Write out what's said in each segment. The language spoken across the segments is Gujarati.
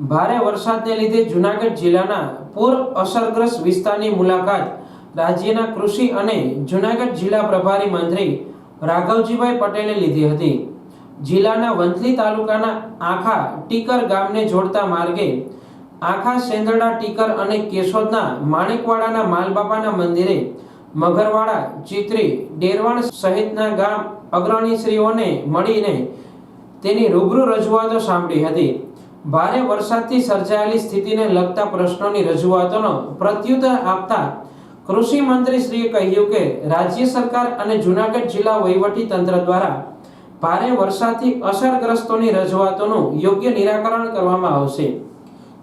ભારે વરસાદને લીધે જૂનાગઢ જિલ્લાના પૂર અસરગ્રસ્ત વિસ્તારની મુલાકાત રાજ્યના કૃષિ અને જૂનાગઢ જિલ્લા પ્રભારી મંત્રી રાઘવજીભાઈ પટેલે લીધી હતી। જિલ્લાના વંથલી તાલુકાના આખા ટીકર ગામને જોડતા માર્ગે આખા સેંદરડા ટીકર અને કેશોદના માણેકવાડાના માલબાપાના મંદિરે મગરવાડા ચિત્રી ડેરવાણ સહિતના ગામ અગ્રણીશ્રીઓને મળીને તેની રૂબરૂ રજૂઆતો સાંભળી હતી। ભારે વરસાદથી સર્જાયેલી સ્થિતિને લગતા પ્રશ્નોની રજૂઆતોનો પ્રત્યુત્તર આપતા કૃષિ મંત્રીશ્રીએ કહ્યું કે રાજ્ય સરકાર અને જૂનાગઢ જિલ્લા વહીવટી તંત્ર દ્વારા ભારે વરસાદથી અસરગ્રસ્તોની રજૂઆતોનું યોગ્ય નિરાકરણ કરવામાં આવશે।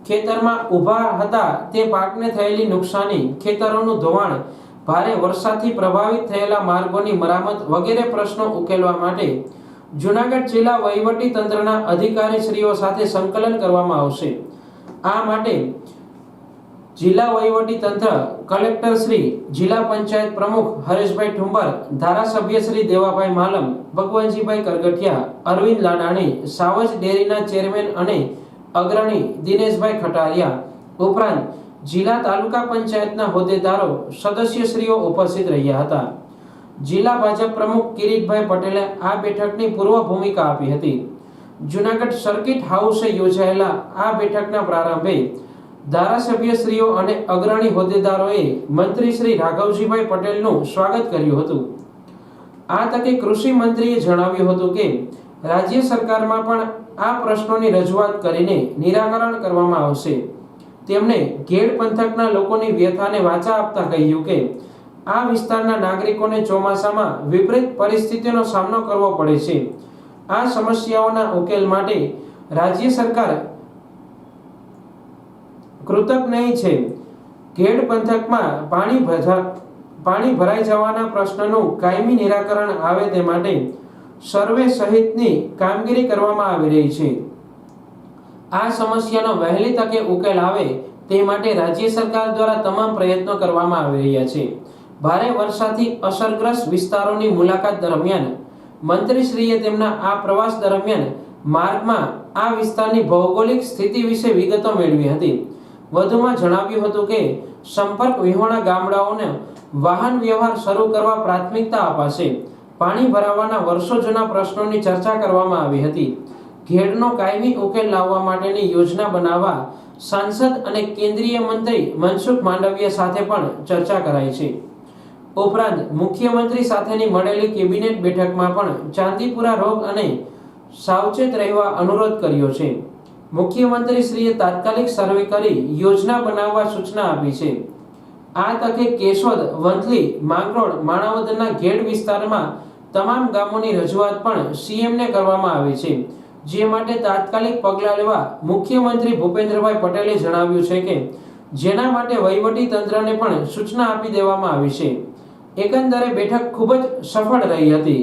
ખેતરમાં ઊભા હતા તે પાકને થયેલી નુકસાની, ખેતરોનું ધોવાણ, ભારે વરસાદથી પ્રભાવિત થયેલા માર્ગોની મરામત વગેરે પ્રશ્નો ઉકેલવા માટે જૂનાગઢ જિલ્લા વહીવટી તંત્રના અધિકારીશ્રીઓ સાથે સંકલન કરવામાં આવશે। આ માટે જિલ્લા વહીવટી તંત્ર, કલેક્ટર શ્રી, જિલ્લા પંચાયત પ્રમુખ હરેશભાઈ ઠુંબર, ધારાસભ્ય શ્રી દેવાભાઈ માલમ, ભગવાનજીભાઈ કરગઠિયા, અરવિંદ લાડાણી, સાવજ ડેરીના ચેરમેન અને અગ્રણી દિનેશભાઈ ખટારિયા ઉપરાંત જિલ્લા તાલુકા પંચાયતના હોદ્દેદારો, સદસ્યશ્રીઓ ઉપસ્થિત રહ્યા હતા। જિલ્લા ભાજપ પ્રમુખ કિરીટભાઈ પટેલે આ બેઠકની પૂર્વ ભૂમિકા આપી હતી। જૂનાગઢ સર્કિટ હાઉસે યોજાયેલા આ બેઠકના પ્રારંભે ધારાસભ્યશ્રીઓ અને અગ્રણી હોદ્દેદારોએ મંત્રી શ્રી રાઘવજીભાઈ પટેલનું સ્વાગત કર્યું હતું। આ તકે કૃષિ મંત્રીએ જણાવ્યું હતું કે રાજ્ય સરકારમાં પણ આ પ્રશ્નોની રજૂઆત કરીને નિરાકરણ કરવામાં આવશે। તેમણે ઘેડ પંથકના લોકોની વ્યથાને વાચા આપતા કહ્યું કે આ વિસ્તારના નાગરિકોને ચોમાસામાં વિપરીત પરિસ્થિતિનો સામનો કરવો પડે છે। આ સમસ્યાઓના ઉકેલ માટે રાજ્ય સરકાર કૃતજ્ઞ છે। ઘેડ પંથકમાં પાણી ભરાઈ જવાના પ્રશ્નનું કાયમી નિરાકરણ આવે તે માટે સર્વે સહિતની કામગીરી કરવામાં આવી રહી છે। આ સમસ્યાનો વહેલી તકે ઉકેલ આવે તે માટે રાજ્ય સરકાર દ્વારા તમામ પ્રયત્નો કરવામાં આવી રહ્યા છે। ભારે વરસાદથી અસરગ્રસ્ત વિસ્તારોની મુલાકાત દરમિયાન મંત્રીશ્રીએ તેમના આ પ્રવાસ દરમિયાન માર્ગમાં આ વિસ્તારની ભૌગોલિક સ્થિતિ વિશે વિગતો મેળવી હતી। વધુમાં જણાવ્યું હતું કે સંપર્ક વિહોણા ગામડાઓને વાહન વ્યવહાર શરૂ કરવા પ્રાથમિકતા અપાશે। પાણી ભરાવાના વર્ષો જૂના પ્રશ્નોની ચર્ચા કરવામાં આવી હતી। ઘેડનો કાયમી ઉકેલ લાવવા માટેની યોજના બનાવવા સાંસદ અને કેન્દ્રીય મંત્રી મનસુખ માંડવિયા સાથે પણ ચર્ચા કરાઈ છે। ઉપરાંત મુખ્યમંત્રી સાથેની મળેલી કેબિનેટ બેઠકમાં પણ ચાંદીપુરા રોગ અને સાવચેત રહેવા અનુરોધ કર્યો છે। મુખ્યમંત્રીશ્રીએ તાત્કાલિક સર્વે કરી યોજના બનાવવા સૂચના આપી છે। આ તકે કેશોદ, વંથલી, માંગરોળ, માણાવદરના ઘેડ વિસ્તારમાં તમામ ગામોની રજૂઆત પણ સીએમને કરવામાં આવી છે, જે માટે તાત્કાલિક પગલાં લેવા મુખ્યમંત્રી ભૂપેન્દ્રભાઈ પટેલે જણાવ્યું છે કે જેના માટે વહીવટી તંત્રને પણ સૂચના આપી દેવામાં આવી છે। એકંદરે બેઠક ખૂબ જ સફળ રહી હતી।